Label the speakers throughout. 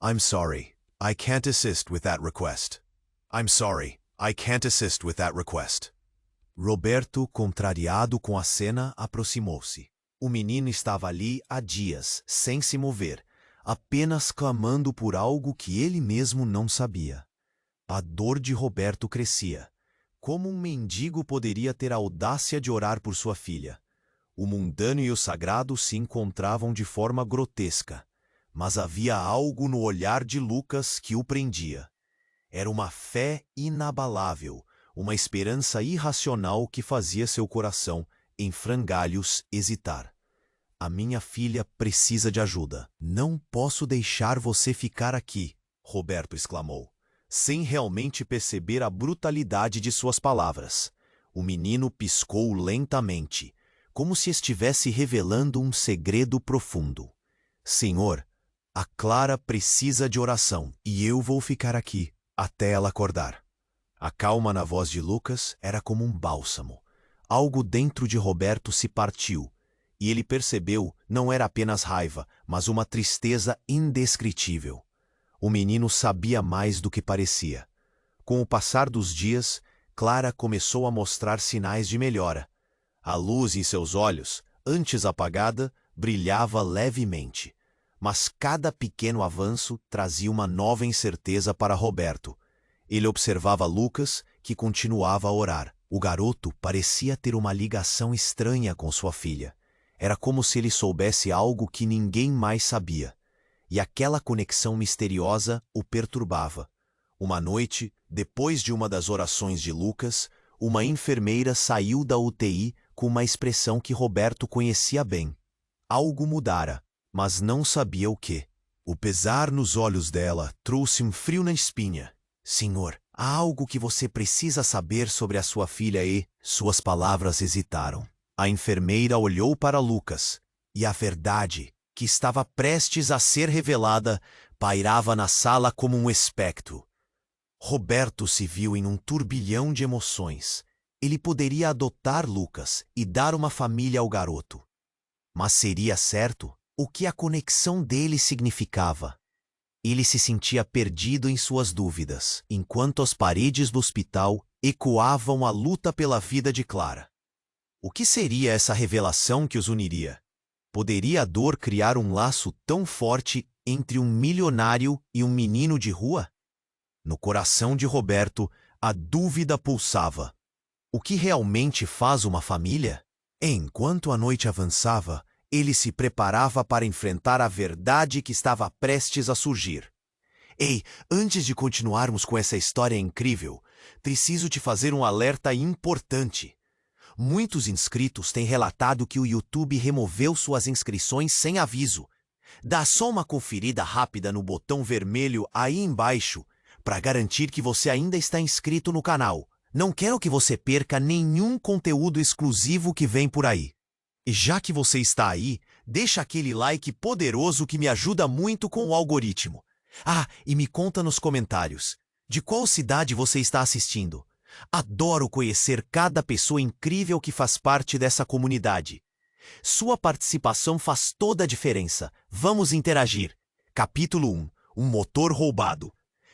Speaker 1: I'm sorry. I can't assist with that request. I'm sorry. I can't assist with that request. Roberto, contrariado com a cena, aproximou-se. O menino estava ali há dias, sem se mover, apenas clamando por algo que ele mesmo não sabia. A dor de Roberto crescia. Como um mendigo poderia ter a audácia de orar por sua filha? O mundano e o sagrado se encontravam de forma grotesca, mas havia algo no olhar de Lucas que o prendia. Era uma fé inabalável, uma esperança irracional que fazia seu coração, em frangalhos, hesitar. A minha filha precisa de ajuda. Não posso deixar você ficar aqui, Roberto exclamou, sem realmente perceber a brutalidade de suas palavras. O menino piscou lentamente, como se estivesse revelando um segredo profundo. Senhor, a Clara precisa de oração e eu vou ficar aqui até ela acordar. A calma na voz de Lucas era como um bálsamo. Algo dentro de Roberto se partiu, e ele percebeu não era apenas raiva, mas uma tristeza indescritível. O menino sabia mais do que parecia. Com o passar dos dias, Clara começou a mostrar sinais de melhora. A luz em seus olhos, antes apagada, brilhava levemente. Mas cada pequeno avanço trazia uma nova incerteza para Roberto. Ele observava Lucas, que continuava a orar. O garoto parecia ter uma ligação estranha com sua filha. Era como se ele soubesse algo que ninguém mais sabia. E aquela conexão misteriosa o perturbava. Uma noite, depois de uma das orações de Lucas, uma enfermeira saiu da UTI com uma expressão que Roberto conhecia bem. Algo mudara, mas não sabia o quê. O pesar nos olhos dela trouxe um frio na espinha. Senhor, há algo que você precisa saber sobre a sua filha e... Suas palavras hesitaram. A enfermeira olhou para Lucas, e a verdade, que estava prestes a ser revelada, pairava na sala como um espectro. Roberto se viu em um turbilhão de emoções. Ele poderia adotar Lucas e dar uma família ao garoto. Mas seria certo? O que a conexão dele significava? Ele se sentia perdido em suas dúvidas, enquanto as paredes do hospital ecoavam a luta pela vida de Clara. O que seria essa revelação que os uniria? Poderia a dor criar um laço tão forte entre um milionário e um menino de rua? No coração de Roberto, a dúvida pulsava. O que realmente faz uma família? Enquanto a noite avançava, ele se preparava para enfrentar a verdade que estava prestes a surgir. Ei, antes de continuarmos com essa história incrível, preciso te fazer um alerta importante. Muitos inscritos têm relatado que o YouTube removeu suas inscrições sem aviso. Dá só uma conferida rápida no botão vermelho aí embaixo para garantir que você ainda está inscrito no canal. Não quero que você perca nenhum conteúdo exclusivo que vem por aí. E já que você está aí, deixa aquele like poderoso que me ajuda muito com o algoritmo. Ah, e me conta nos comentários, de qual cidade você está assistindo? Adoro conhecer cada pessoa incrível que faz parte dessa comunidade. Sua participação faz toda a diferença. Vamos interagir. Capítulo 1. Um motor roubado.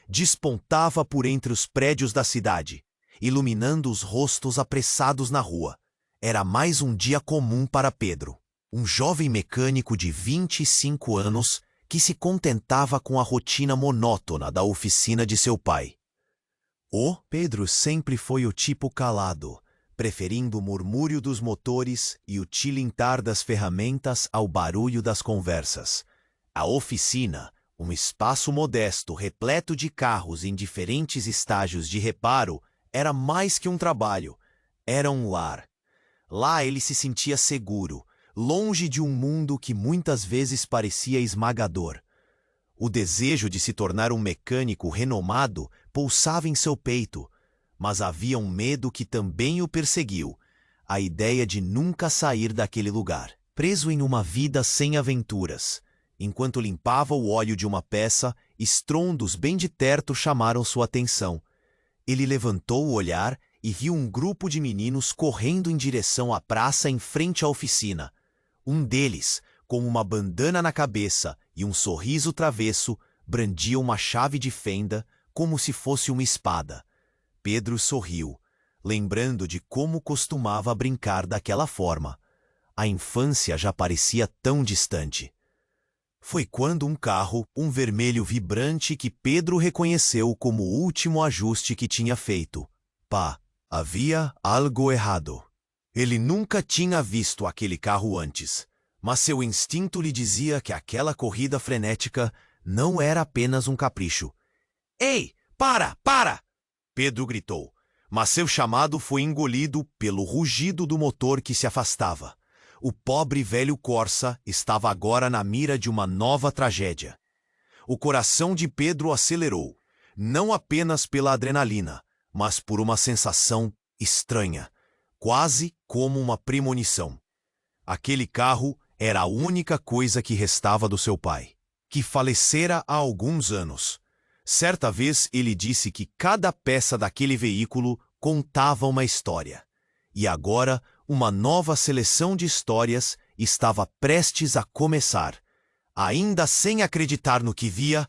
Speaker 1: Despontava por entre os prédios da cidade, iluminando os rostos apressados na rua. Era mais um dia comum para Pedro, um jovem mecânico de 25 anos que se contentava com a rotina monótona da oficina de seu pai. Pedro sempre foi o tipo calado, preferindo o murmúrio dos motores e o tilintar das ferramentas ao barulho das conversas. A oficina, um espaço modesto repleto de carros em diferentes estágios de reparo, era mais que um trabalho, era um lar. Lá ele se sentia seguro, longe de um mundo que muitas vezes parecia esmagador. O desejo de se tornar um mecânico renomado pulsava em seu peito, mas havia um medo que também o perseguiu, a ideia de nunca sair daquele lugar, preso em uma vida sem aventuras. Enquanto limpava o óleo de uma peça, estrondos bem de perto chamaram sua atenção. Ele levantou o olhar e viu um grupo de meninos correndo em direção à praça em frente à oficina. Um deles, com uma bandana na cabeça e um sorriso travesso, brandia uma chave de fenda como se fosse uma espada. Pedro sorriu, lembrando de como costumava brincar daquela forma. A infância já parecia tão distante. Foi quando um carro, um vermelho vibrante que Pedro reconheceu como o último ajuste que tinha feito. Pá, havia algo errado. Ele nunca tinha visto aquele carro antes, mas seu instinto lhe dizia que aquela corrida frenética não era apenas um capricho. Ei, para, para! Pedro gritou, mas seu chamado foi engolido pelo rugido do motor que se afastava. O pobre velho Corsa estava agora na mira de uma nova tragédia. O coração de Pedro acelerou, não apenas pela adrenalina, mas por uma sensação estranha, quase como uma premonição. Aquele carro era a única coisa que restava do seu pai, que falecera há alguns anos. Certa vez ele disse que cada peça daquele veículo contava uma história. E agora, uma nova seleção de histórias estava prestes a começar. Ainda sem acreditar no que via,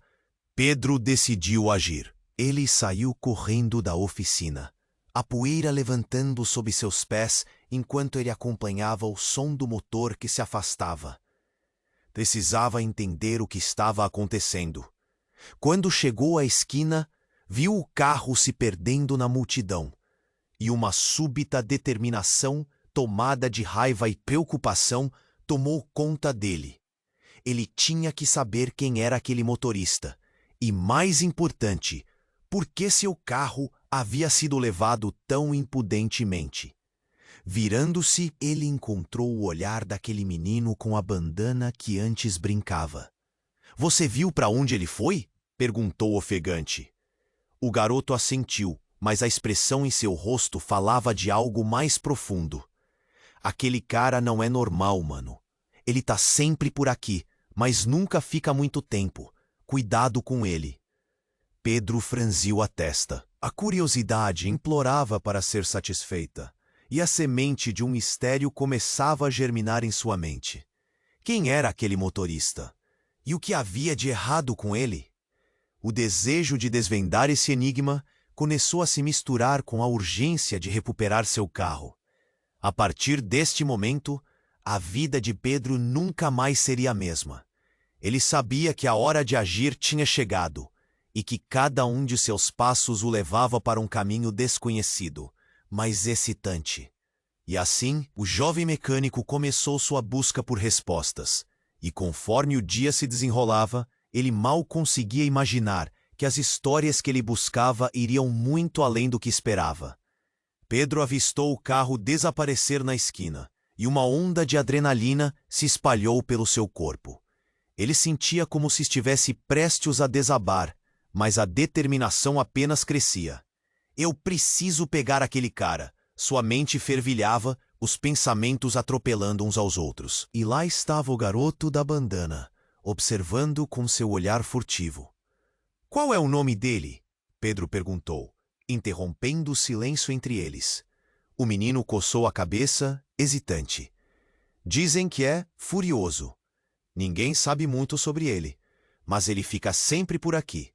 Speaker 1: Pedro decidiu agir. Ele saiu correndo da oficina, a poeira levantando sob seus pés enquanto ele acompanhava o som do motor que se afastava. Precisava entender o que estava acontecendo. Quando chegou à esquina, viu o carro se perdendo na multidão, e uma súbita determinação, tomada de raiva e preocupação, tomou conta dele. Ele tinha que saber quem era aquele motorista, e, mais importante, por que seu carro havia sido levado tão impudentemente. Virando-se, ele encontrou o olhar daquele menino com a bandana que antes brincava. — Você viu para onde ele foi? Perguntou ofegante. O garoto assentiu, mas a expressão em seu rosto falava de algo mais profundo. Aquele cara não é normal, mano. Ele tá sempre por aqui, mas nunca fica muito tempo. Cuidado com ele. Pedro franziu a testa. A curiosidade implorava para ser satisfeita, e a semente de um mistério começava a germinar em sua mente. Quem era aquele motorista? E o que havia de errado com ele? O desejo de desvendar esse enigma começou a se misturar com a urgência de recuperar seu carro. A partir deste momento, a vida de Pedro nunca mais seria a mesma. Ele sabia que a hora de agir tinha chegado, e que cada um de seus passos o levava para um caminho desconhecido, mas excitante. E assim, o jovem mecânico começou sua busca por respostas, e conforme o dia se desenrolava, ele mal conseguia imaginar que as histórias que ele buscava iriam muito além do que esperava. Pedro avistou o carro desaparecer na esquina, e uma onda de adrenalina se espalhou pelo seu corpo. Ele sentia como se estivesse prestes a desabar, mas a determinação apenas crescia. Eu preciso pegar aquele cara. Sua mente fervilhava, os pensamentos atropelando uns aos outros. E lá estava o garoto da bandana, observando com seu olhar furtivo. — Qual é o nome dele? Pedro perguntou, interrompendo o silêncio entre eles. O menino coçou a cabeça, hesitante. — Dizem que é Furioso. Ninguém sabe muito sobre ele, mas ele fica sempre por aqui.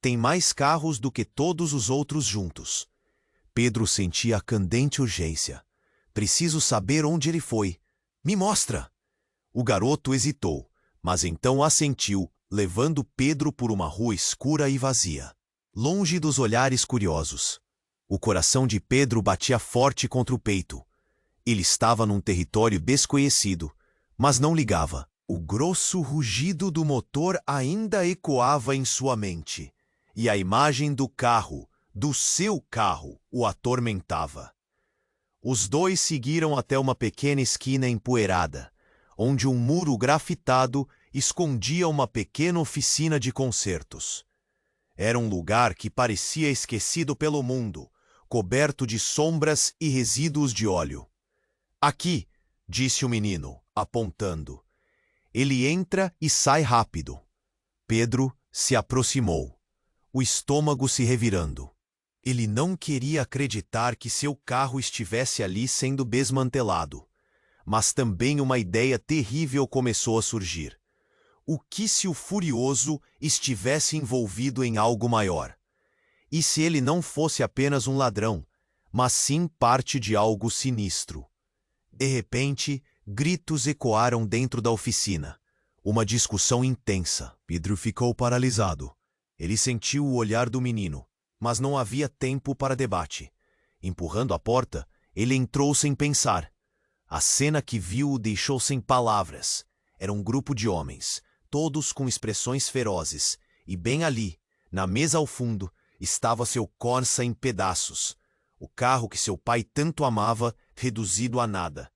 Speaker 1: Tem mais carros do que todos os outros juntos. Pedro sentia a candente urgência. Preciso saber onde ele foi. Me mostra! O garoto hesitou, mas então assentiu, levando Pedro por uma rua escura e vazia, longe dos olhares curiosos. O coração de Pedro batia forte contra o peito. Ele estava num território desconhecido, mas não ligava. O grosso rugido do motor ainda ecoava em sua mente, e a imagem do carro, do seu carro, o atormentava. Os dois seguiram até uma pequena esquina empoeirada, onde um muro grafitado escondia uma pequena oficina de consertos. Era um lugar que parecia esquecido pelo mundo, coberto de sombras e resíduos de óleo. — Aqui, disse o menino, apontando. Ele entra e sai rápido. Pedro se aproximou, o estômago se revirando. Ele não queria acreditar que seu carro estivesse ali sendo desmantelado, mas também uma ideia terrível começou a surgir. O que se o furioso estivesse envolvido em algo maior? E se ele não fosse apenas um ladrão, mas sim parte de algo sinistro? De repente, gritos ecoaram dentro da oficina. Uma discussão intensa. Pedro ficou paralisado. Ele sentiu o olhar do menino, mas não havia tempo para debate. Empurrando a porta, ele entrou sem pensar. A cena que viu o deixou sem palavras. Era um grupo de homens, todos com expressões ferozes, e bem ali, na mesa ao fundo, estava seu Corsa em pedaços. O carro que seu pai tanto amava, reduzido a nada.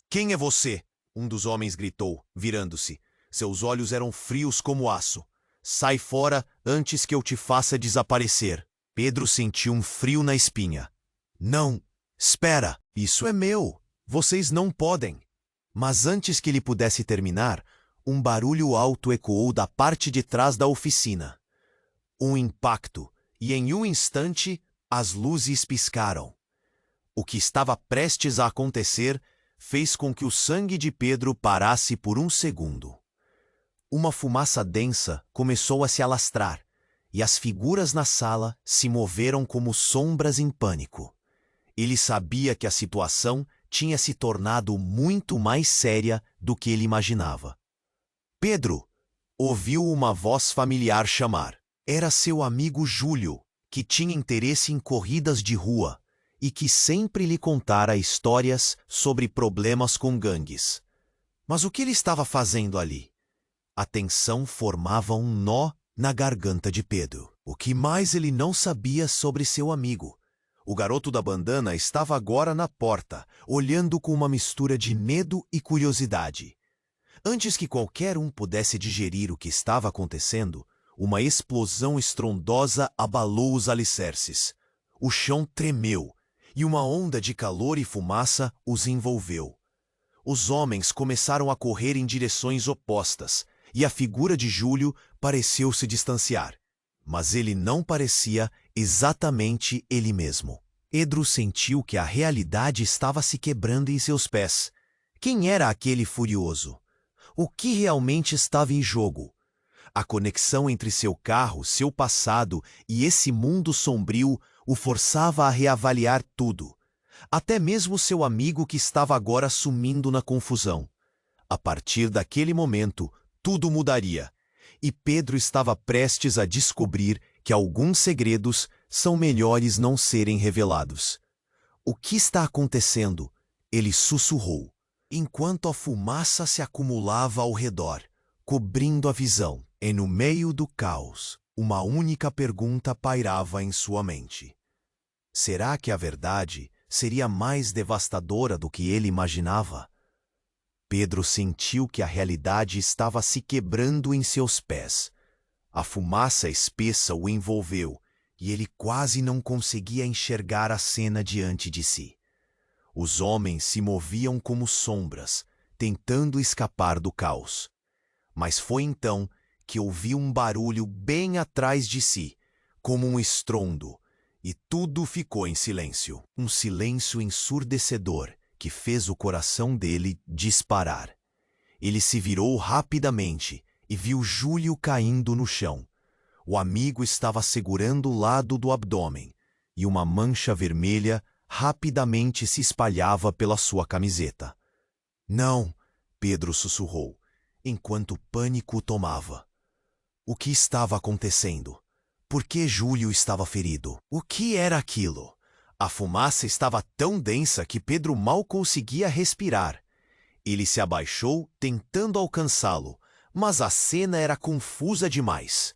Speaker 1: "Quem é você?" um dos homens gritou, virando-se. Seus olhos eram frios como aço. "Sai fora antes que eu te faça desaparecer." Pedro sentiu um frio na espinha. "Não, espera, isso é meu. Vocês não podem." Mas antes que ele pudesse terminar, um barulho alto ecoou da parte de trás da oficina. Um impacto, e em um instante, as luzes piscaram. O que estava prestes a acontecer fez com que o sangue de Pedro parasse por um segundo. Uma fumaça densa começou a se alastrar, e as figuras na sala se moveram como sombras em pânico. Ele sabia que a situação tinha se tornado muito mais séria do que ele imaginava. "Pedro!" ouviu uma voz familiar chamar. Era seu amigo Júlio, que tinha interesse em corridas de rua e que sempre lhe contara histórias sobre problemas com gangues. Mas o que ele estava fazendo ali? A tensão formava um nó na garganta de Pedro. O que mais ele não sabia sobre seu amigo? O garoto da bandana estava agora na porta, olhando com uma mistura de medo e curiosidade. Antes que qualquer um pudesse digerir o que estava acontecendo, uma explosão estrondosa abalou os alicerces. O chão tremeu, e uma onda de calor e fumaça os envolveu. Os homens começaram a correr em direções opostas, e a figura de Júlio pareceu se distanciar. Mas ele não parecia exatamente ele mesmo. Pedro sentiu que a realidade estava se quebrando em seus pés. Quem era aquele furioso? O que realmente estava em jogo? A conexão entre seu carro, seu passado e esse mundo sombrio o forçava a reavaliar tudo. Até mesmo seu amigo que estava agora sumindo na confusão. A partir daquele momento, tudo mudaria. E Pedro estava prestes a descobrir que alguns segredos são melhores não serem revelados. "O que está acontecendo?" ele sussurrou, enquanto a fumaça se acumulava ao redor, cobrindo a visão. E no meio do caos, uma única pergunta pairava em sua mente. Será que a verdade seria mais devastadora do que ele imaginava? Pedro sentiu que a realidade estava se quebrando em seus pés. A fumaça espessa o envolveu, e ele quase não conseguia enxergar a cena diante de si. Os homens se moviam como sombras, tentando escapar do caos. Mas foi então que ouviu um barulho bem atrás de si, como um estrondo, e tudo ficou em silêncio. Um silêncio ensurdecedor que fez o coração dele disparar. Ele se virou rapidamente e viu Júlio caindo no chão. O amigo estava segurando o lado do abdômen, e uma mancha vermelha rapidamente se espalhava pela sua camiseta. "Não!" Pedro sussurrou, enquanto o pânico o tomava. O que estava acontecendo? Por que Júlio estava ferido? O que era aquilo? A fumaça estava tão densa que Pedro mal conseguia respirar. Ele se abaixou, tentando alcançá-lo, mas a cena era confusa demais.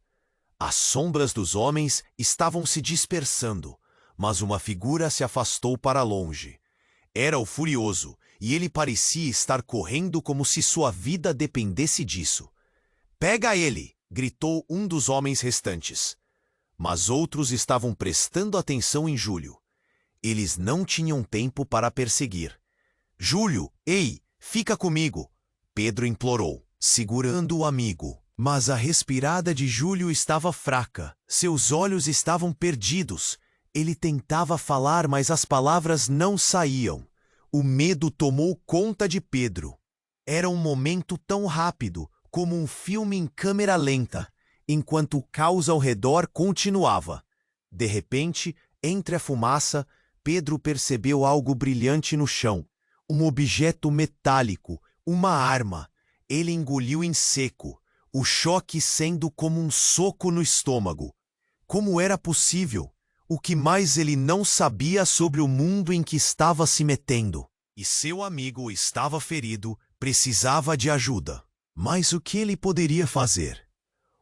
Speaker 1: As sombras dos homens estavam se dispersando, mas uma figura se afastou para longe. Era o furioso, e ele parecia estar correndo como se sua vida dependesse disso. "Pega ele!" gritou um dos homens restantes. Mas outros estavam prestando atenção em Júlio. Eles não tinham tempo para perseguir. "Júlio, ei, fica comigo!" Pedro implorou, segurando o amigo. Mas a respirada de Júlio estava fraca. Seus olhos estavam perdidos. Ele tentava falar, mas as palavras não saíam. O medo tomou conta de Pedro. Era um momento tão rápido, como um filme em câmera lenta, enquanto o caos ao redor continuava. De repente, entre a fumaça, Pedro percebeu algo brilhante no chão. Um objeto metálico, uma arma. Ele engoliu em seco, o choque sendo como um soco no estômago. Como era possível? O que mais ele não sabia sobre o mundo em que estava se metendo? E seu amigo estava ferido, precisava de ajuda. Mas o que ele poderia fazer?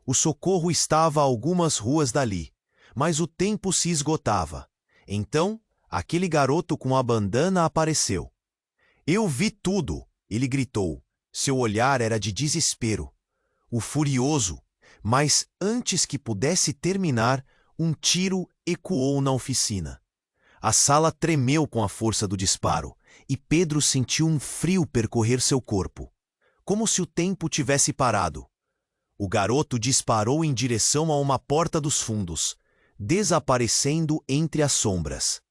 Speaker 1: O socorro estava a algumas ruas dali, mas o tempo se esgotava. Então, aquele garoto com a bandana apareceu. Eu vi tudo, ele gritou. Seu olhar era de desespero. O furioso, mas antes que pudesse terminar, um tiro ecoou na oficina. A sala tremeu com a força do disparo, e Pedro sentiu um frio percorrer seu corpo, como se o tempo tivesse parado. O garoto disparou em direção a uma porta dos fundos, desaparecendo entre as sombras.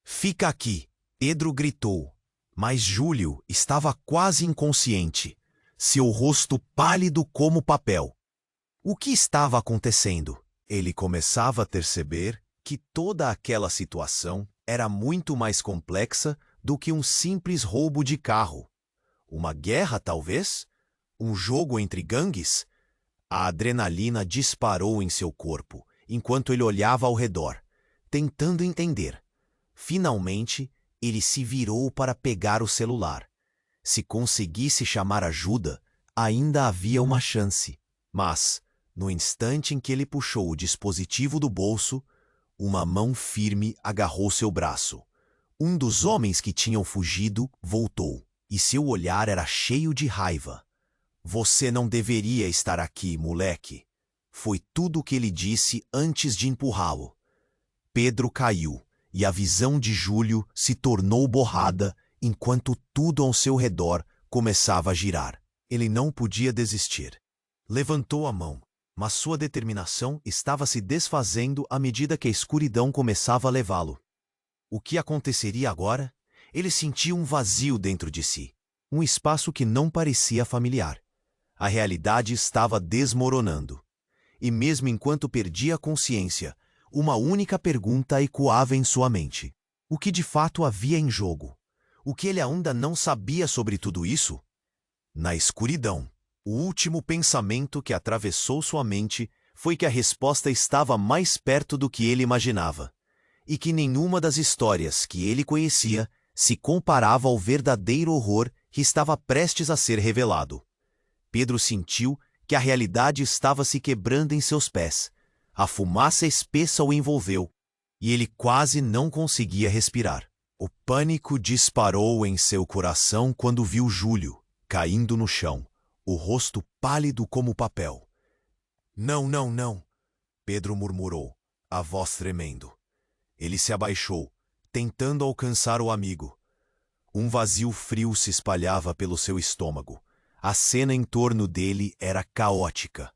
Speaker 1: Fica aqui, Pedro gritou, mas Júlio estava quase inconsciente, seu rosto pálido como papel. O que estava acontecendo? Ele começava a perceber que toda aquela situação era muito mais complexa do que um simples roubo de carro. Uma guerra, talvez? Um jogo entre gangues? A adrenalina disparou em seu corpo, enquanto ele olhava ao redor, tentando entender. Finalmente, ele se virou para pegar o celular. Se conseguisse chamar ajuda, ainda havia uma chance. Mas, no instante em que ele puxou o dispositivo do bolso, uma mão firme agarrou seu braço. Um dos homens que tinham fugido voltou, e seu olhar era cheio de raiva. Você não deveria estar aqui, moleque. Foi tudo o que ele disse antes de empurrá-lo. Pedro caiu, e a visão de Júlio se tornou borrada enquanto tudo ao seu redor começava a girar. Ele não podia desistir. Levantou a mão, mas sua determinação estava se desfazendo à medida que a escuridão começava a levá-lo. O que aconteceria agora? Ele sentia um vazio dentro de si, um espaço que não parecia familiar. A realidade estava desmoronando. E mesmo enquanto perdia a consciência, uma única pergunta ecoava em sua mente. O que de fato havia em jogo? O que ele ainda não sabia sobre tudo isso? Na escuridão, o último pensamento que atravessou sua mente foi que a resposta estava mais perto do que ele imaginava, e que nenhuma das histórias que ele conhecia se comparava ao verdadeiro horror que estava prestes a ser revelado. Pedro sentiu que a realidade estava se quebrando em seus pés. A fumaça espessa o envolveu, e ele quase não conseguia respirar. O pânico disparou em seu coração quando viu Júlio, caindo no chão, o rosto pálido como papel. Não, não, não, Pedro murmurou, a voz tremendo. Ele se abaixou, tentando alcançar o amigo. Um vazio frio se espalhava pelo seu estômago. A cena em torno dele era caótica.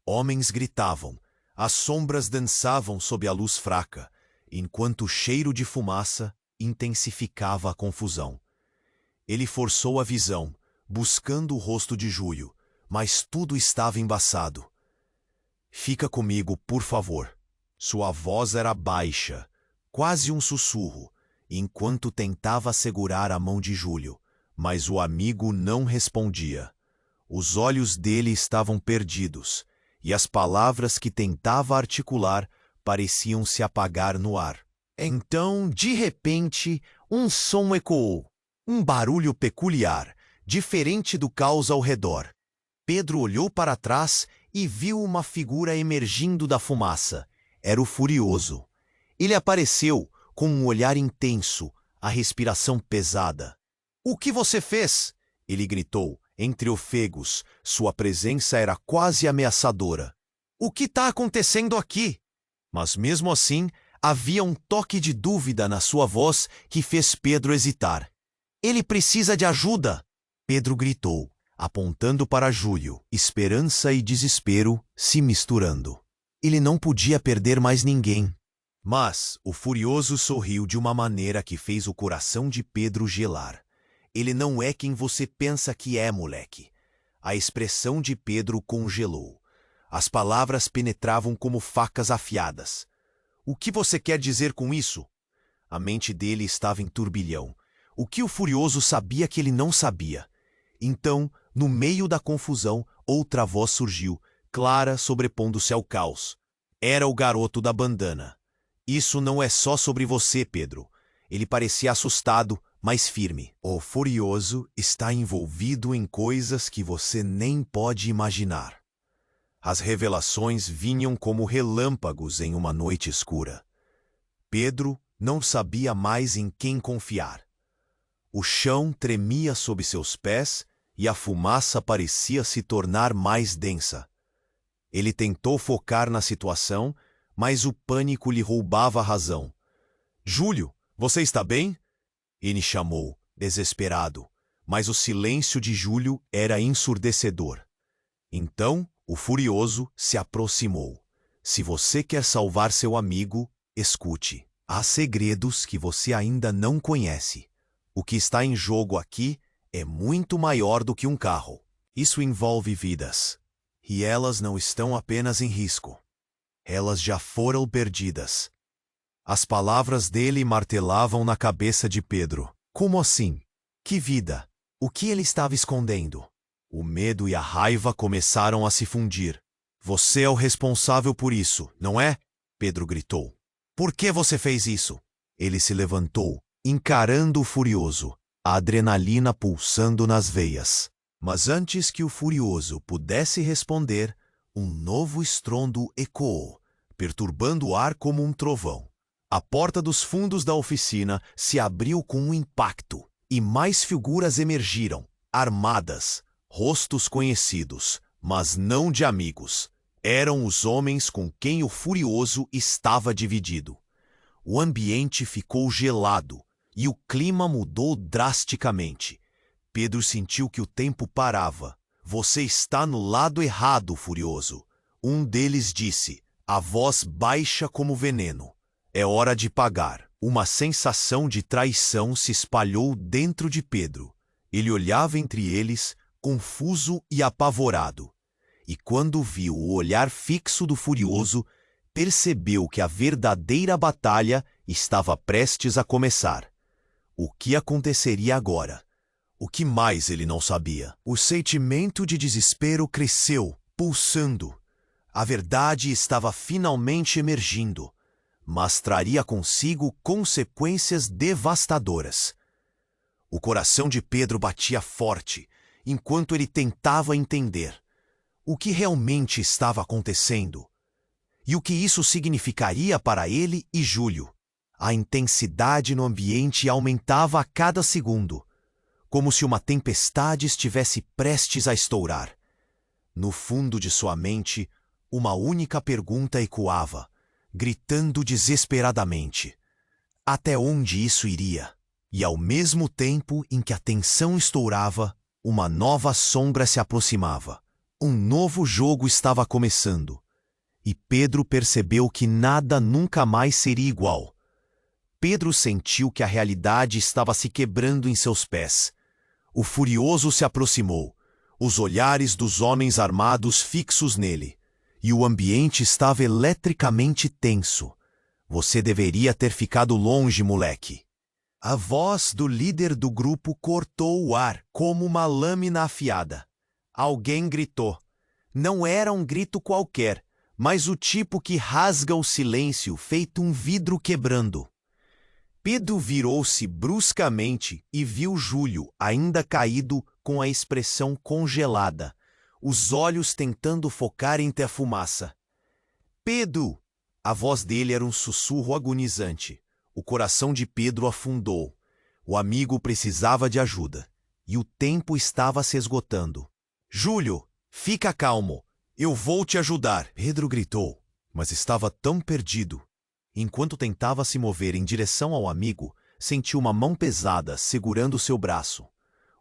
Speaker 1: Homens gritavam, as sombras dançavam sob a luz fraca, enquanto o cheiro de fumaça intensificava a confusão. Ele forçou a visão, buscando o rosto de Júlio, mas tudo estava embaçado. Fica comigo, por favor. Sua voz era baixa, quase um sussurro, enquanto tentava segurar a mão de Júlio, mas o amigo não respondia. Os olhos dele estavam perdidos, e as palavras que tentava articular pareciam se apagar no ar. Então, de repente, um som ecoou, um barulho peculiar, diferente do caos ao redor. Pedro olhou para trás e viu uma figura emergindo da fumaça. Era o Furioso. Ele apareceu com um olhar intenso, a respiração pesada. "O que você fez?" ele gritou, entre ofegos. Sua presença era quase ameaçadora. "O que está acontecendo aqui?" Mas mesmo assim, havia um toque de dúvida na sua voz que fez Pedro hesitar. "Ele precisa de ajuda!" Pedro gritou, apontando para Júlio, esperança e desespero se misturando. Ele não podia perder mais ninguém. Mas o Furioso sorriu de uma maneira que fez o coração de Pedro gelar. "Ele não é quem você pensa que é, moleque. A expressão de Pedro congelou. As palavras penetravam como facas afiadas. O que você quer dizer com isso? A mente dele estava em turbilhão. O que o furioso sabia que ele não sabia? Então, no meio da confusão, outra voz surgiu, clara, sobrepondo-se ao caos. Era o garoto da bandana. Isso não é só sobre você, Pedro. Ele parecia assustado, mas firme. O furioso está envolvido em coisas que você nem pode imaginar. As revelações vinham como relâmpagos em uma noite escura. Pedro não sabia mais em quem confiar. O chão tremia sob seus pés e a fumaça parecia se tornar mais densa. Ele tentou focar na situação, mas o pânico lhe roubava a razão. Júlio, você está bem? Ele chamou, desesperado, mas o silêncio de Júlio era ensurdecedor. Então, o furioso se aproximou. Se você quer salvar seu amigo, escute. Há segredos que você ainda não conhece. O que está em jogo aqui é muito maior do que um carro. Isso envolve vidas. E elas não estão apenas em risco. Elas já foram perdidas. As palavras dele martelavam na cabeça de Pedro. Como assim? Que vida? O que ele estava escondendo? O medo e a raiva começaram a se fundir. Você é o responsável por isso, não é? Pedro gritou. Por que você fez isso? Ele se levantou, encarando o furioso, a adrenalina pulsando nas veias. Mas antes que o furioso pudesse responder, um novo estrondo ecoou, perturbando o ar como um trovão. A porta dos fundos da oficina se abriu com um impacto, e mais figuras emergiram, armadas, rostos conhecidos, mas não de amigos. Eram os homens com quem o furioso estava dividido. O ambiente ficou gelado, e o clima mudou drasticamente. Pedro sentiu que o tempo parava. Você está no lado errado, furioso. Um deles disse, a voz baixa como veneno. É hora de pagar. Uma sensação de traição se espalhou dentro de Pedro. Ele olhava entre eles, confuso e apavorado. E quando viu o olhar fixo do furioso, percebeu que a verdadeira batalha estava prestes a começar. O que aconteceria agora? O que mais ele não sabia? O sentimento de desespero cresceu, pulsando. A verdade estava finalmente emergindo, mas traria consigo consequências devastadoras. O coração de Pedro batia forte, enquanto ele tentava entender o que realmente estava acontecendo e o que isso significaria para ele e Júlio. A intensidade no ambiente aumentava a cada segundo, como se uma tempestade estivesse prestes a estourar. No fundo de sua mente, uma única pergunta ecoava, gritando desesperadamente. Até onde isso iria? E ao mesmo tempo em que a tensão estourava, uma nova sombra se aproximava. Um novo jogo estava começando. E Pedro percebeu que nada nunca mais seria igual. Pedro sentiu que a realidade estava se quebrando em seus pés. O furioso se aproximou, os olhares dos homens armados fixos nele, e o ambiente estava eletricamente tenso. Você deveria ter ficado longe, moleque. A voz do líder do grupo cortou o ar como uma lâmina afiada. Alguém gritou. Não era um grito qualquer, mas o tipo que rasga o silêncio feito um vidro quebrando. Pedro virou-se bruscamente e viu Júlio ainda caído com a expressão congelada, os olhos tentando focar entre a fumaça. Pedro! A voz dele era um sussurro agonizante. O coração de Pedro afundou. O amigo precisava de ajuda, e o tempo estava se esgotando. Júlio, fica calmo. Eu vou te ajudar, Pedro gritou, mas estava tão perdido. Enquanto tentava se mover em direção ao amigo, sentiu uma mão pesada segurando seu braço.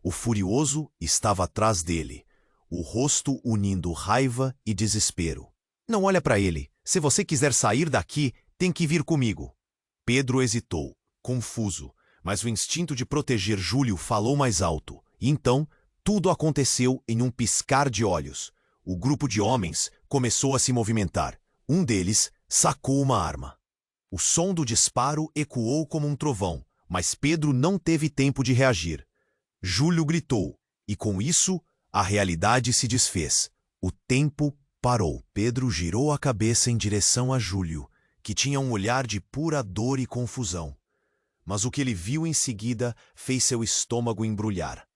Speaker 1: O furioso estava atrás dele, o rosto unindo raiva e desespero. Não olha para ele. Se você quiser sair daqui, tem que vir comigo. Pedro hesitou, confuso, mas o instinto de proteger Júlio falou mais alto. E então, Tudo aconteceu em um piscar de olhos. O grupo de homens começou a se movimentar. Um deles sacou uma arma. O som do disparo ecoou como um trovão, mas Pedro não teve tempo de reagir. Júlio gritou, e com isso, a realidade se desfez. O tempo parou. Pedro girou a cabeça em direção a Júlio, que tinha um olhar de pura dor e confusão. Mas o que ele viu em seguida fez seu estômago embrulhar.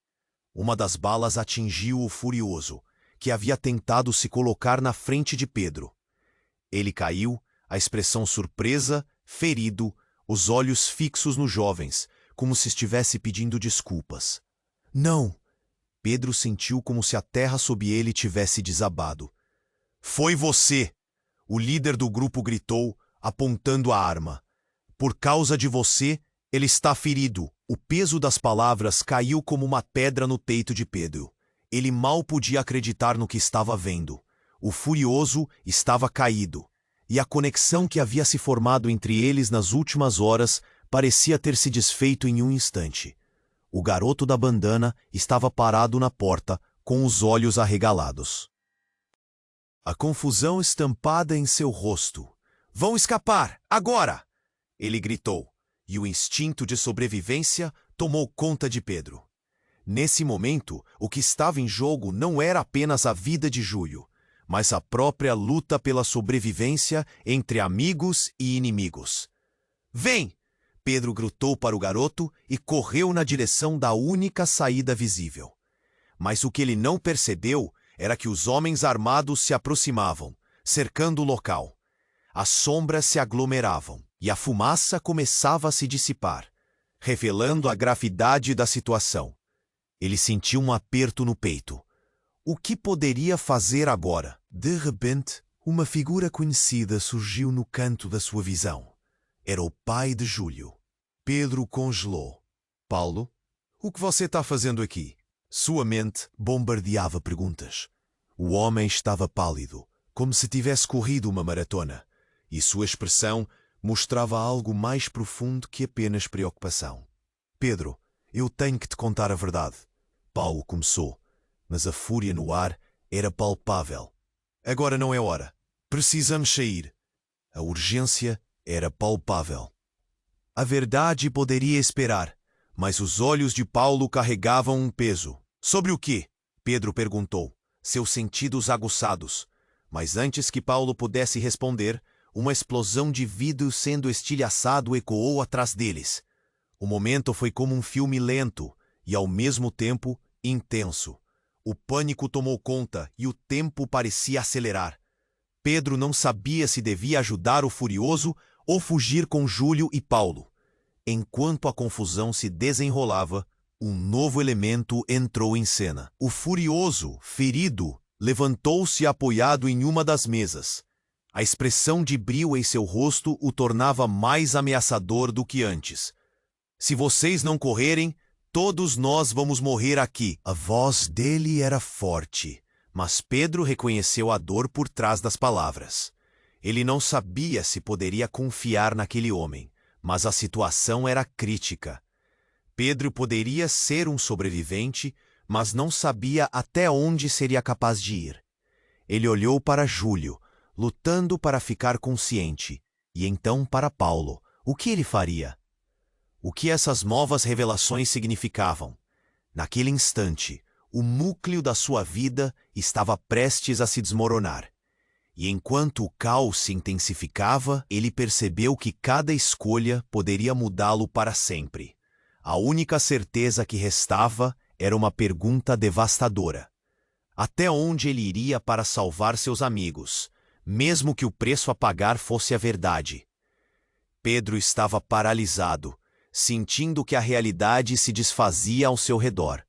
Speaker 1: Uma das balas atingiu o furioso, que havia tentado se colocar na frente de Pedro. Ele caiu, a expressão surpresa, ferido, os olhos fixos nos jovens, como se estivesse pedindo desculpas. Não! Pedro sentiu como se a terra sob ele tivesse desabado. Foi você! O líder do grupo gritou, apontando a arma. Por causa de você, ele está ferido. O peso das palavras caiu como uma pedra no peito de Pedro. Ele mal podia acreditar no que estava vendo. O furioso estava caído, e a conexão que havia se formado entre eles nas últimas horas parecia ter se desfeito em um instante. O garoto da bandana estava parado na porta, com os olhos arregalados. A confusão estampada em seu rosto. Vão escapar, agora! Ele gritou, e o instinto de sobrevivência tomou conta de Pedro. Nesse momento, o que estava em jogo não era apenas a vida de Júlio, mas a própria luta pela sobrevivência entre amigos e inimigos. Vem! Pedro gritou para o garoto e correu na direção da única saída visível. Mas o que ele não percebeu era que os homens armados se aproximavam, cercando o local. As sombras se aglomeravam e a fumaça começava a se dissipar, revelando a gravidade da situação. Ele sentiu um aperto no peito. O que poderia fazer agora? De repente, uma figura conhecida surgiu no canto da sua visão. Era o pai de Júlio. Pedro congelou. Paulo, o que você está fazendo aqui? Sua mente bombardeava perguntas. O homem estava pálido, como se tivesse corrido uma maratona, e sua expressão mostrava algo mais profundo que apenas preocupação. Pedro, eu tenho que te contar a verdade. Paulo começou, mas a fúria no ar era palpável. Agora não é hora. Precisamos sair. A urgência era palpável. A verdade poderia esperar, mas os olhos de Paulo carregavam um peso. Sobre o quê? Pedro perguntou, seus sentidos aguçados. Mas antes que Paulo pudesse responder, uma explosão de vidro sendo estilhaçado ecoou atrás deles. O momento foi como um filme lento e, ao mesmo tempo, intenso. O pânico tomou conta e o tempo parecia acelerar. Pedro não sabia se devia ajudar o furioso ou fugir com Júlio e Paulo. Enquanto a confusão se desenrolava, um novo elemento entrou em cena. O furioso, ferido, levantou-se apoiado em uma das mesas. A expressão de brio em seu rosto o tornava mais ameaçador do que antes. Se vocês não correrem, todos nós vamos morrer aqui. A voz dele era forte, mas Pedro reconheceu a dor por trás das palavras. Ele não sabia se poderia confiar naquele homem, mas a situação era crítica. Pedro poderia ser um sobrevivente, mas não sabia até onde seria capaz de ir. Ele olhou para Júlio, lutando para ficar consciente, e então para Paulo. O que ele faria? O que essas novas revelações significavam? Naquele instante, o núcleo da sua vida estava prestes a se desmoronar. E enquanto o caos se intensificava, ele percebeu que cada escolha poderia mudá-lo para sempre. A única certeza que restava era uma pergunta devastadora. Até onde ele iria para salvar seus amigos, mesmo que o preço a pagar fosse a verdade? Pedro estava paralisado, sentindo que a realidade se desfazia ao seu redor.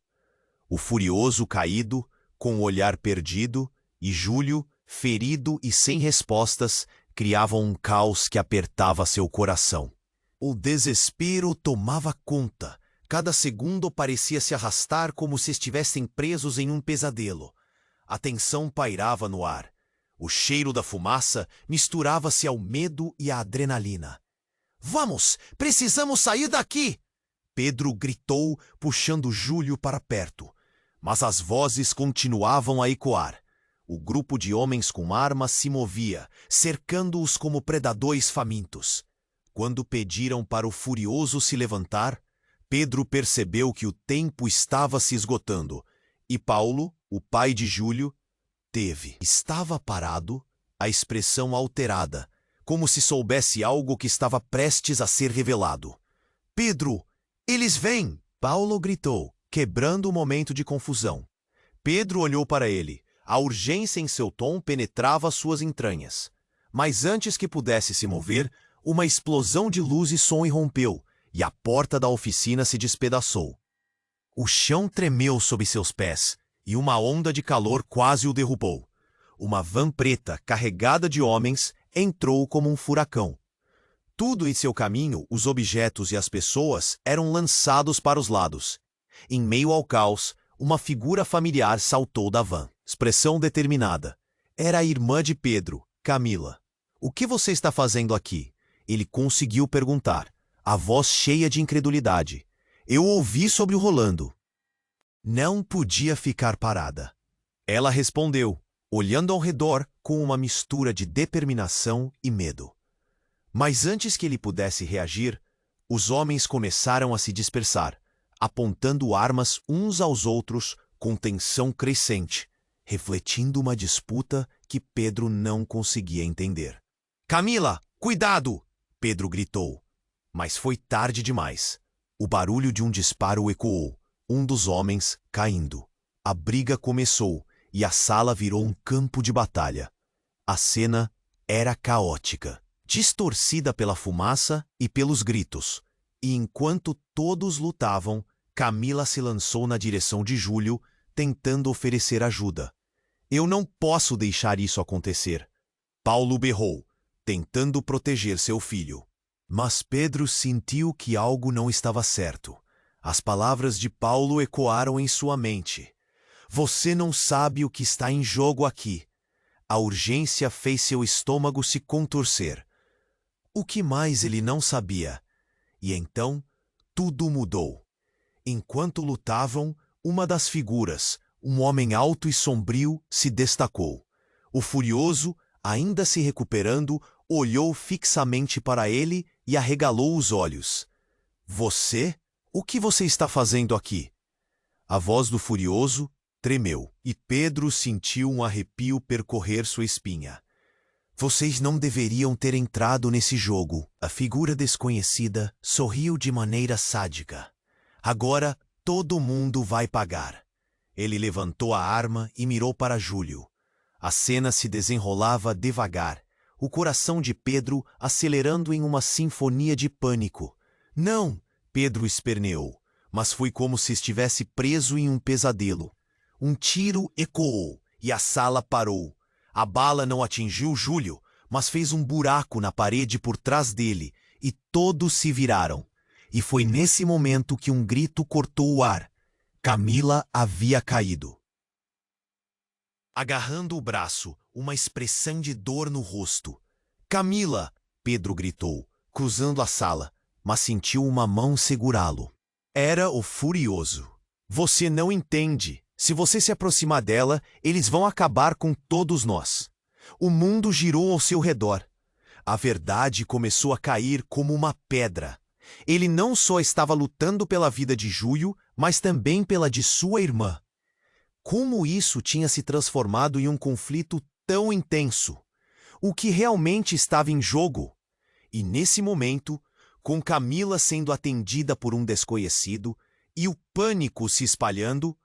Speaker 1: O furioso caído, com o olhar perdido, e Júlio, ferido e sem respostas, criavam um caos que apertava seu coração. O desespero tomava conta. Cada segundo parecia se arrastar como se estivessem presos em um pesadelo. A tensão pairava no ar. O cheiro da fumaça misturava-se ao medo e à adrenalina. Vamos! Precisamos sair daqui! Pedro gritou, puxando Júlio para perto. Mas as vozes continuavam a ecoar. O grupo de homens com armas se movia, cercando-os como predadores famintos. Quando pediram para o furioso se levantar, Pedro percebeu que o tempo estava se esgotando, e Paulo, o pai de Júlio, estava parado, a expressão alterada, como se soubesse algo que estava prestes a ser revelado. Pedro, eles vêm! Paulo gritou, quebrando o momento de confusão. Pedro olhou para ele. A urgência em seu tom penetrava suas entranhas. Mas antes que pudesse se mover, uma explosão de luz e som irrompeu, e a porta da oficina se despedaçou. O chão tremeu sob seus pés, e uma onda de calor quase o derrubou. Uma van preta, carregada de homens, entrou como um furacão. Tudo em seu caminho, os objetos e as pessoas, eram lançados para os lados. Em meio ao caos, uma figura familiar saltou da van. Expressão determinada. Era a irmã de Pedro, Camila. O que você está fazendo aqui? Ele conseguiu perguntar, a voz cheia de incredulidade. Eu ouvi sobre o Rolando. Não podia ficar parada. Ela respondeu, olhando ao redor com uma mistura de determinação e medo. Mas antes que ele pudesse reagir, os homens começaram a se dispersar, apontando armas uns aos outros com tensão crescente, refletindo uma disputa que Pedro não conseguia entender. Camila, cuidado! Pedro gritou. Mas foi tarde demais. O barulho de um disparo ecoou, um dos homens caindo. A briga começou e a sala virou um campo de batalha. A cena era caótica, distorcida pela fumaça e pelos gritos. E enquanto todos lutavam, Camila se lançou na direção de Júlio, tentando oferecer ajuda. Eu não posso deixar isso acontecer. Paulo berrou, tentando proteger seu filho. Mas Pedro sentiu que algo não estava certo. As palavras de Paulo ecoaram em sua mente. Você não sabe o que está em jogo aqui. A urgência fez seu estômago se contorcer. O que mais ele não sabia? E então, tudo mudou. Enquanto lutavam, uma das figuras, um homem alto e sombrio, se destacou. O furioso, ainda se recuperando, olhou fixamente para ele e arregalou os olhos. Você? O que você está fazendo aqui? A voz do furioso tremeu, e Pedro sentiu um arrepio percorrer sua espinha. Vocês não deveriam ter entrado nesse jogo. A figura desconhecida sorriu de maneira sádica. Agora todo mundo vai pagar. Ele levantou a arma e mirou para Júlio. A cena se desenrolava devagar, o coração de Pedro acelerando em uma sinfonia de pânico. Não! Pedro esperneou, mas foi como se estivesse preso em um pesadelo. Um tiro ecoou e a sala parou. A bala não atingiu Júlio, mas fez um buraco na parede por trás dele, e todos se viraram. E foi nesse momento que um grito cortou o ar. Camila havia caído. Agarrando o braço, uma expressão de dor no rosto. Camila! Pedro gritou, cruzando a sala, mas sentiu uma mão segurá-lo. Era o furioso. Você não entende. Se você se aproximar dela, eles vão acabar com todos nós. O mundo girou ao seu redor. A verdade começou a cair como uma pedra. Ele não só estava lutando pela vida de Júlio, mas também pela de sua irmã. Como isso tinha se transformado em um conflito tão intenso? O que realmente estava em jogo? E nesse momento, com Camila sendo atendida por um desconhecido e o pânico se espalhando,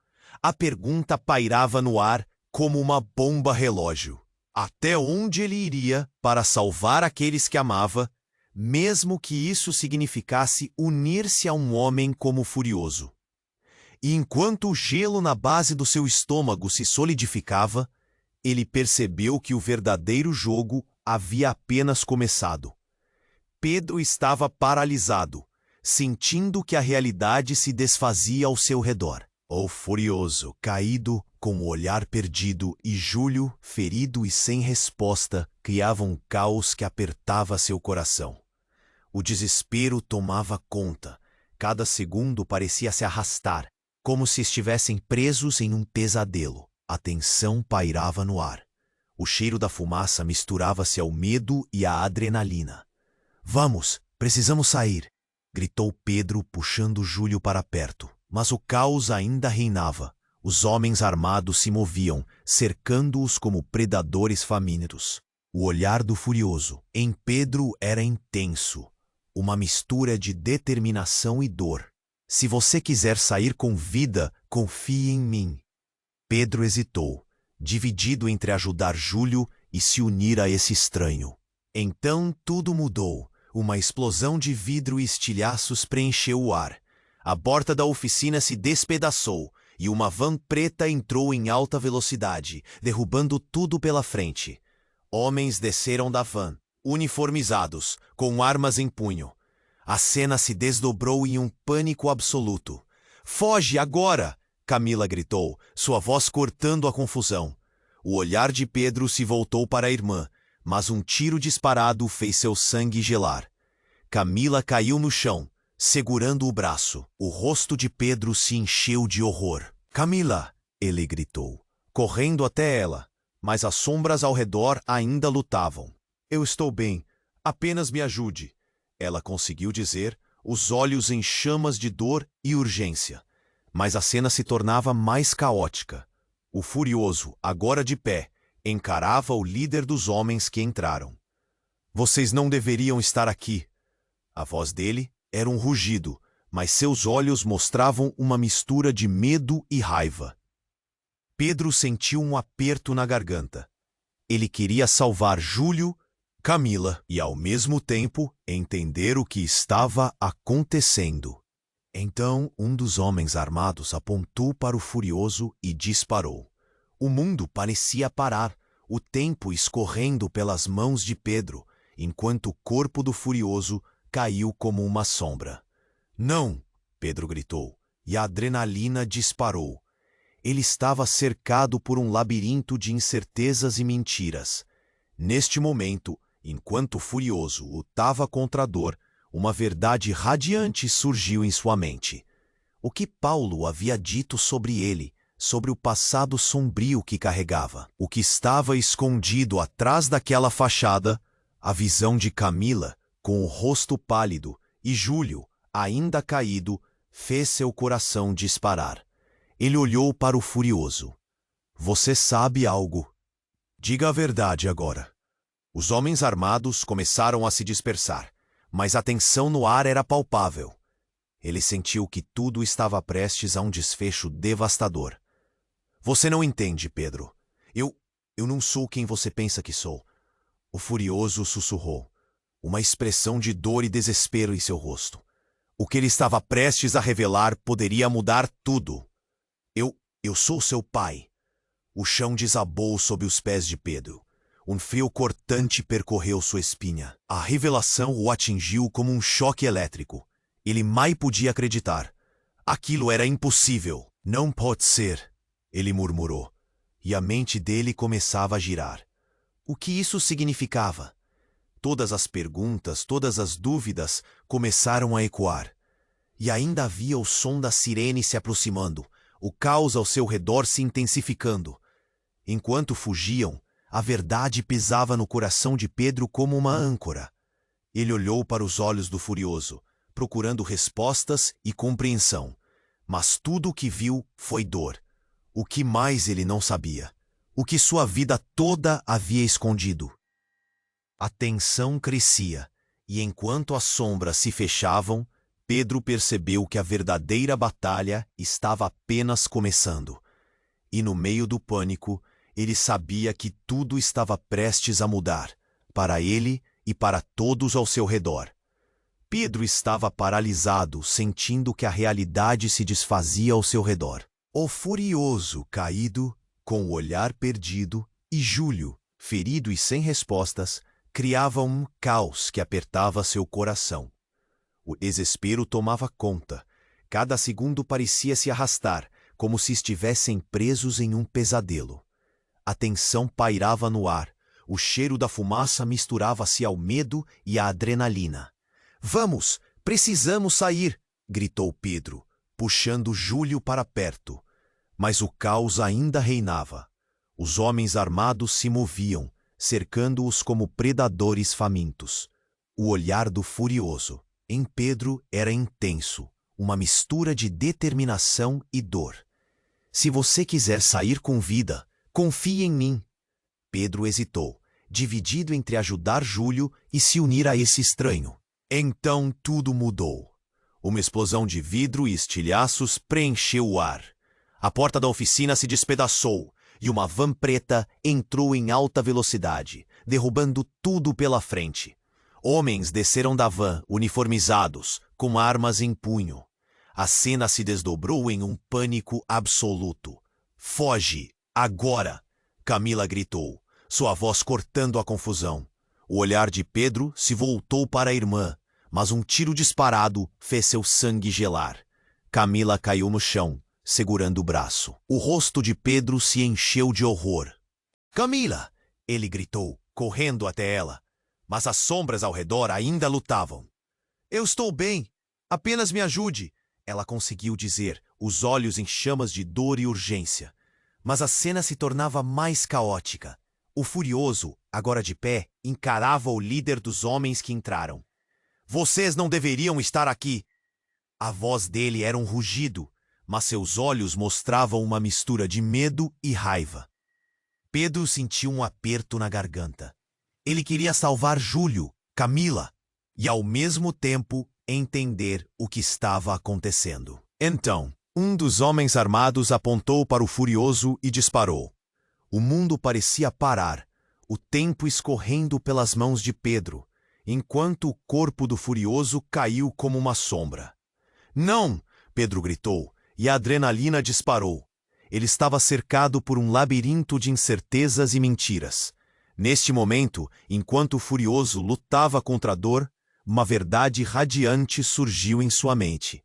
Speaker 1: a pergunta pairava no ar como uma bomba relógio. Até onde ele iria para salvar aqueles que amava, mesmo que isso significasse unir-se a um homem como Furioso? E enquanto o gelo na base do seu estômago se solidificava, ele percebeu que o verdadeiro jogo havia apenas começado. Pedro estava paralisado, sentindo que a realidade se desfazia ao seu redor. O Furioso, caído, com o olhar perdido, e Júlio, ferido e sem resposta, criavam um caos que apertava seu coração. O desespero tomava conta. Cada segundo parecia se arrastar, como se estivessem presos em um pesadelo. A tensão pairava no ar. O cheiro da fumaça misturava-se ao medo e à adrenalina. Vamos, precisamos sair, gritou Pedro, puxando Júlio para perto. Mas o caos ainda reinava. Os homens armados se moviam, cercando-os como predadores famintos. O olhar do furioso em Pedro era intenso, uma mistura de determinação e dor. Se você quiser sair com vida, confie em mim. Pedro hesitou, dividido entre ajudar Júlio e se unir a esse estranho. Então tudo mudou. Uma explosão de vidro e estilhaços preencheu o ar. A porta da oficina se despedaçou e uma van preta entrou em alta velocidade, derrubando tudo pela frente. Homens desceram da van, uniformizados, com armas em punho. A cena se desdobrou em um pânico absoluto. "Foge agora!" Camila gritou, sua voz cortando a confusão. O olhar de Pedro se voltou para a irmã, mas um tiro disparado fez seu sangue gelar. Camila caiu no chão, segurando o braço. O rosto de Pedro se encheu de horror. "Camila!" ele gritou, correndo até ela, mas as sombras ao redor ainda lutavam. "Eu estou bem, apenas me ajude," ela conseguiu dizer, os olhos em chamas de dor e urgência. Mas a cena se tornava mais caótica. O furioso, agora de pé, encarava o líder dos homens que entraram. "Vocês não deveriam estar aqui." A voz dele era um rugido, mas seus olhos mostravam uma mistura de medo e raiva. Pedro sentiu um aperto na garganta. Ele queria salvar Júlio, Camila e, ao mesmo tempo, entender o que estava acontecendo. Então, um dos homens armados apontou para o furioso e disparou. O mundo parecia parar, o tempo escorrendo pelas mãos de Pedro, enquanto o corpo do furioso caiu como uma sombra. "Não!" Pedro gritou, e a adrenalina disparou. Ele estava cercado por um labirinto de incertezas e mentiras. Neste momento, enquanto o furioso lutava contra a dor, uma verdade radiante surgiu em sua mente. O que Paulo havia dito sobre ele, sobre o passado sombrio que carregava, o que estava escondido atrás daquela fachada, a visão de Camila, com o rosto pálido, e Júlio, ainda caído, fez seu coração disparar. Ele olhou para o furioso. "Você sabe algo? Diga a verdade agora." Os homens armados começaram a se dispersar, mas a tensão no ar era palpável. Ele sentiu que tudo estava prestes a um desfecho devastador. "Você não entende, Pedro. Eu não sou quem você pensa que sou." O furioso sussurrou, uma expressão de dor e desespero em seu rosto. O que ele estava prestes a revelar poderia mudar tudo. Eu sou seu pai." O chão desabou sob os pés de Pedro. Um frio cortante percorreu sua espinha. A revelação o atingiu como um choque elétrico. Ele mal podia acreditar. Aquilo era impossível. "Não pode ser," ele murmurou, e a mente dele começava a girar. O que isso significava? Todas as perguntas, todas as dúvidas começaram a ecoar. E ainda havia o som da sirene se aproximando, o caos ao seu redor se intensificando. Enquanto fugiam, a verdade pesava no coração de Pedro como uma âncora. Ele olhou para os olhos do furioso, procurando respostas e compreensão. Mas tudo o que viu foi dor. O que mais ele não sabia? O que sua vida toda havia escondido? A tensão crescia, e enquanto as sombras se fechavam, Pedro percebeu que a verdadeira batalha estava apenas começando. E no meio do pânico, ele sabia que tudo estava prestes a mudar, para ele e para todos ao seu redor. Pedro estava paralisado, sentindo que a realidade se desfazia ao seu redor. O furioso, caído, com o olhar perdido, e Júlio, ferido e sem respostas, criavam um caos que apertava seu coração. O desespero tomava conta. Cada segundo parecia se arrastar, como se estivessem presos em um pesadelo. A tensão pairava no ar. O cheiro da fumaça misturava-se ao medo e à adrenalina. "Vamos! Precisamos sair!" gritou Pedro, puxando Júlio para perto. Mas o caos ainda reinava. Os homens armados se moviam, cercando-os como predadores famintos. O olhar do furioso em Pedro era intenso, uma mistura de determinação e dor. Se você quiser sair com vida, confie em mim. Pedro hesitou, dividido entre ajudar Júlio e se unir a esse estranho. Então tudo mudou. Uma explosão de vidro e estilhaços preencheu o ar. A porta da oficina se despedaçou e uma van preta entrou em alta velocidade, derrubando tudo pela frente. Homens desceram da van, uniformizados, com armas em punho. A cena se desdobrou em um pânico absoluto. Foge, agora! Camila gritou, sua voz cortando a confusão. O olhar de Pedro se voltou para a irmã, mas um tiro disparado fez seu sangue gelar. Camila caiu no chão, segurando o braço. O rosto de Pedro se encheu de horror. Camila! Ele gritou, correndo até ela. Mas as sombras ao redor ainda lutavam. Eu estou bem. Apenas me ajude. Ela conseguiu dizer, os olhos em chamas de dor e urgência. Mas a cena se tornava mais caótica. O furioso, agora de pé, encarava o líder dos homens que entraram. Vocês não deveriam estar aqui. A voz dele era um rugido, mas seus olhos mostravam uma mistura de medo e raiva. Pedro sentiu um aperto na garganta. Ele queria salvar Júlio, Camila, e ao mesmo tempo entender o que estava acontecendo. Então, um dos homens armados apontou para o furioso e disparou. O mundo parecia parar, o tempo escorrendo pelas mãos de Pedro, enquanto o corpo do furioso caiu como uma sombra. Não! Pedro gritou, e a adrenalina disparou. Ele estava cercado por um labirinto de incertezas e mentiras. Neste momento, enquanto o furioso lutava contra a dor, uma verdade radiante surgiu em sua mente.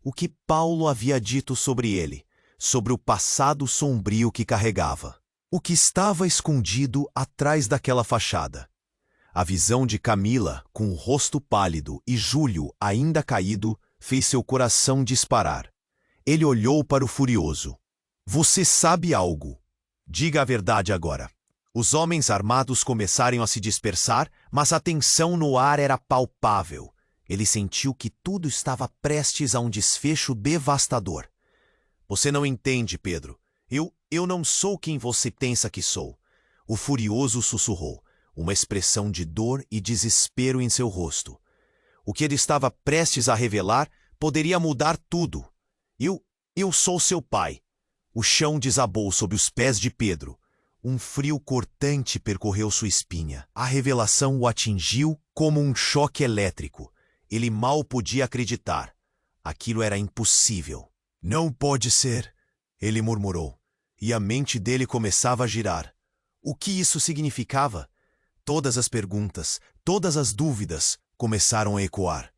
Speaker 1: O que Paulo havia dito sobre ele, sobre o passado sombrio que carregava. O que estava escondido atrás daquela fachada. A visão de Camila, com o rosto pálido, e Júlio, ainda caído, fez seu coração disparar. Ele olhou para o furioso. Você sabe algo. Diga a verdade agora. Os homens armados começaram a se dispersar, mas a tensão no ar era palpável. Ele sentiu que tudo estava prestes a um desfecho devastador. Você não entende, Pedro. Eu não sou quem você pensa que sou. O furioso sussurrou, uma expressão de dor e desespero em seu rosto. O que ele estava prestes a revelar poderia mudar tudo. Eu sou seu pai. O chão desabou sob os pés de Pedro. Um frio cortante percorreu sua espinha. A revelação o atingiu como um choque elétrico. Ele mal podia acreditar. Aquilo era impossível. Não pode ser, ele murmurou. E a mente dele começava a girar. O que isso significava? Todas as perguntas, todas as dúvidas começaram a ecoar.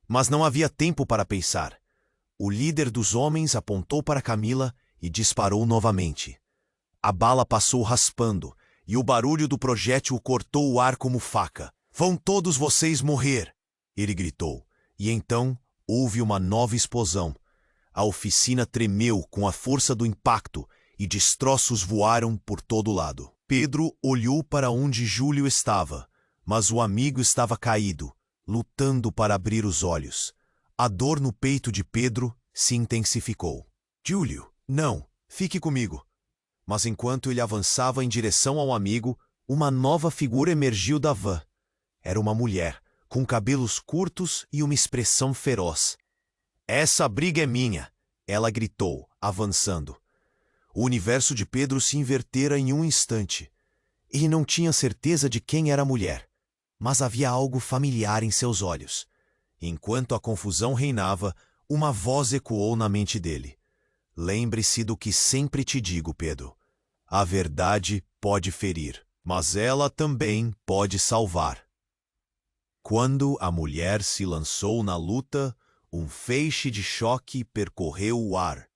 Speaker 1: Mas não havia tempo para pensar. O líder dos homens apontou para Camila e disparou novamente. A bala passou raspando, e o barulho do projétil cortou o ar como faca. Vão todos vocês morrer! Ele gritou, e então houve uma nova explosão. A oficina tremeu com a força do impacto e destroços voaram por todo lado. Pedro olhou para onde Júlio estava, mas o amigo estava caído, lutando para abrir os olhos. A dor no peito de Pedro se intensificou. Júlio, não, fique comigo. Mas enquanto ele avançava em direção ao amigo, uma nova figura emergiu da van. Era uma mulher, com cabelos curtos e uma expressão feroz. Essa briga é minha, ela gritou, avançando. O universo de Pedro se invertera em um instante. Ele não tinha certeza de quem era a mulher, mas havia algo familiar em seus olhos. Enquanto a confusão reinava, uma voz ecoou na mente dele. Lembre-se do que sempre te digo, Pedro. A verdade pode ferir, mas ela também pode salvar. Quando a mulher se lançou na luta, um feixe de choque percorreu o ar.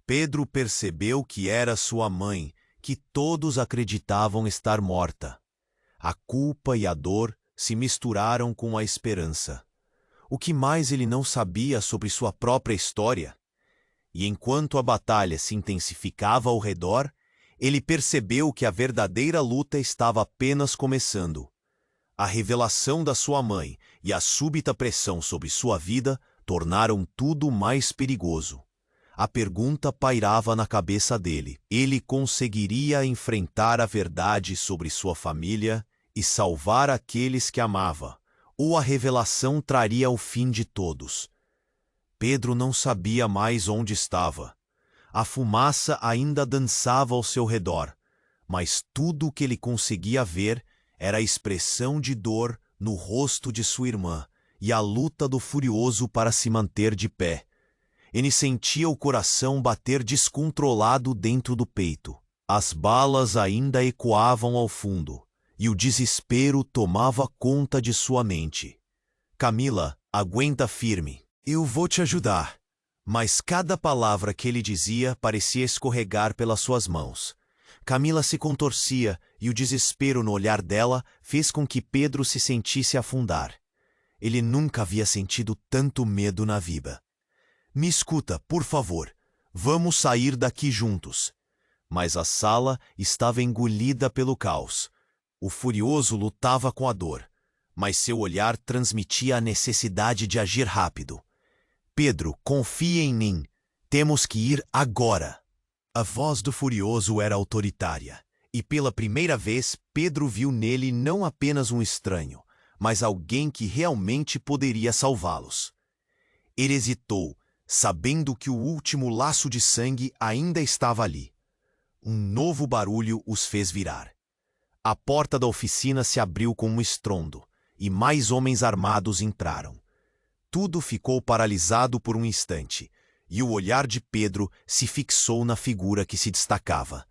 Speaker 1: Pedro percebeu que era sua mãe, que todos acreditavam estar morta. A culpa e a dor se misturaram com a esperança. O que mais ele não sabia sobre sua própria história? E enquanto a batalha se intensificava ao redor, ele percebeu que a verdadeira luta estava apenas começando. A revelação da sua mãe e a súbita pressão sobre sua vida tornaram tudo mais perigoso. A pergunta pairava na cabeça dele. Ele conseguiria enfrentar a verdade sobre sua família e salvar aqueles que amava, ou a revelação traria o fim de todos? Pedro não sabia mais onde estava. A fumaça ainda dançava ao seu redor, mas tudo o que ele conseguia ver era a expressão de dor no rosto de sua irmã e a luta do furioso para se manter de pé. Ele sentia o coração bater descontrolado dentro do peito. As balas ainda ecoavam ao fundo, e o desespero tomava conta de sua mente. Camila, aguenta firme. Eu vou te ajudar. Mas cada palavra que ele dizia parecia escorregar pelas suas mãos. Camila se contorcia e o desespero no olhar dela fez com que Pedro se sentisse afundar. Ele nunca havia sentido tanto medo na vida. Me escuta, por favor. Vamos sair daqui juntos. Mas a sala estava engolida pelo caos. O furioso lutava com a dor, mas seu olhar transmitia a necessidade de agir rápido. Pedro, confie em mim. Temos que ir agora. A voz do furioso era autoritária, e pela primeira vez Pedro viu nele não apenas um estranho, mas alguém que realmente poderia salvá-los. Ele hesitou, sabendo que o último laço de sangue ainda estava ali. Um novo barulho os fez virar. A porta da oficina se abriu com um estrondo, e mais homens armados entraram. Tudo ficou paralisado por um instante, e o olhar de Pedro se fixou na figura que se destacava.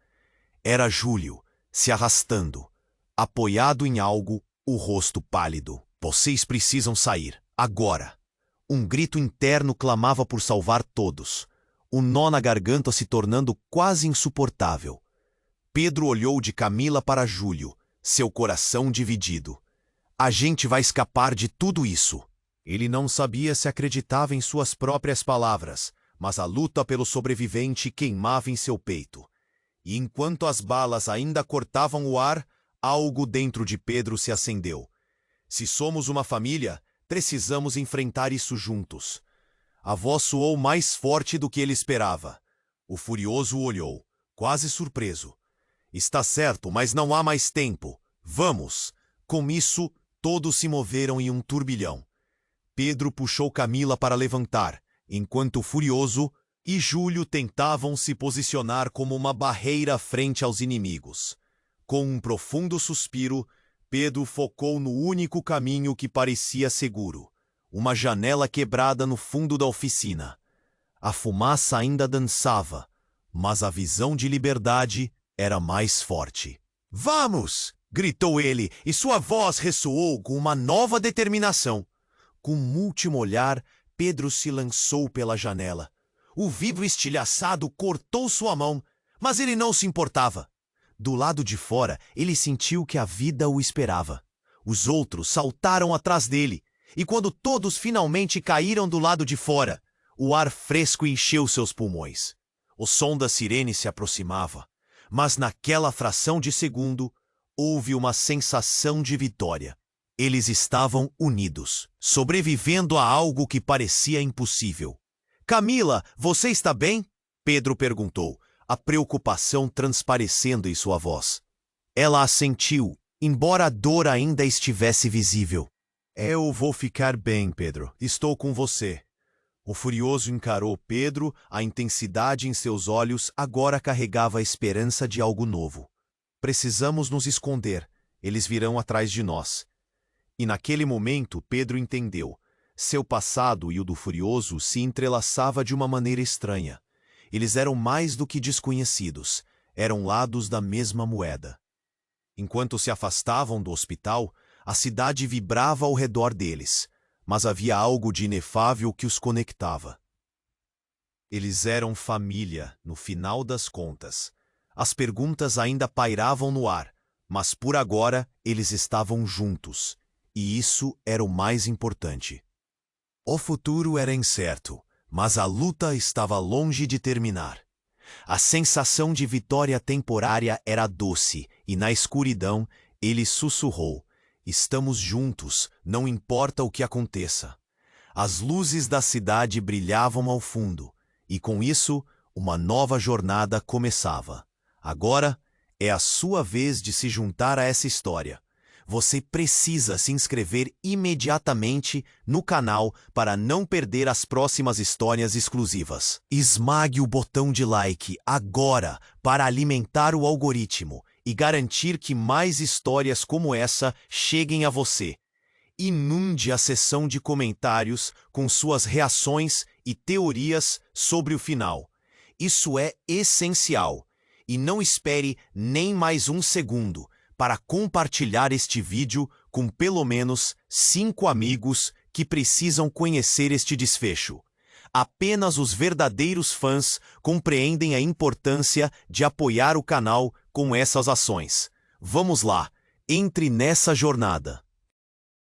Speaker 1: Era Júlio, se arrastando, apoiado em algo, o rosto pálido. Vocês precisam sair, agora! Um grito interno clamava por salvar todos, o nó na garganta se tornando quase insuportável. Pedro olhou de Camila para Júlio, seu coração dividido. A gente vai escapar de tudo isso. Ele não sabia se acreditava em suas próprias palavras, mas a luta pelo sobrevivente queimava em seu peito. E enquanto as balas ainda cortavam o ar, algo dentro de Pedro se acendeu. Se somos uma família, precisamos enfrentar isso juntos. A voz soou mais forte do que ele esperava. O furioso o olhou, quase surpreso. Está certo, mas não há mais tempo. Vamos! Com isso, todos se moveram em um turbilhão. Pedro puxou Camila para levantar, enquanto o furioso e Júlio tentavam se posicionar como uma barreira frente aos inimigos. Com um profundo suspiro, Pedro focou no único caminho que parecia seguro, uma janela quebrada no fundo da oficina. A fumaça ainda dançava, mas a visão de liberdade era mais forte. Vamos! Gritou ele, e sua voz ressoou com uma nova determinação. Com um último olhar, Pedro se lançou pela janela. O vidro estilhaçado cortou sua mão, mas ele não se importava. Do lado de fora, ele sentiu que a vida o esperava. Os outros saltaram atrás dele, e quando todos finalmente caíram do lado de fora, o ar fresco encheu seus pulmões. O som da sirene se aproximava, mas naquela fração de segundo, houve uma sensação de vitória. Eles estavam unidos, sobrevivendo a algo que parecia impossível. Camila, você está bem? Pedro perguntou, a preocupação transparecendo em sua voz. Ela assentiu, embora a dor ainda estivesse visível. Eu vou ficar bem, Pedro. Estou com você. O furioso encarou Pedro, a intensidade em seus olhos agora carregava a esperança de algo novo. Precisamos nos esconder. Eles virão atrás de nós. E naquele momento Pedro entendeu. Seu passado e o do furioso se entrelaçava de uma maneira estranha. Eles eram mais do que desconhecidos. Eram lados da mesma moeda. Enquanto se afastavam do hospital, a cidade vibrava ao redor deles, mas havia algo de inefável que os conectava. Eles eram família, no final das contas. As perguntas ainda pairavam no ar, mas por agora eles estavam juntos, e isso era o mais importante. O futuro era incerto, Mas a luta estava longe de terminar. A sensação de vitória temporária era doce, e na escuridão ele sussurrou: "Estamos juntos, não importa o que aconteça." As luzes da cidade brilhavam ao fundo, e com isso, uma nova jornada começava. Agora é a sua vez de se juntar a essa história. Você precisa se inscrever imediatamente no canal para não perder as próximas histórias exclusivas. Esmague o botão de like agora para alimentar o algoritmo e garantir que mais histórias como essa cheguem a você. Inunde a seção de comentários com suas reações e teorias sobre o final. Isso é essencial. E não espere nem mais um segundo para compartilhar este vídeo com pelo menos 5 amigos que precisam conhecer este desfecho. Apenas os verdadeiros fãs compreendem a importância de apoiar o canal com essas ações. Vamos lá, entre nessa jornada.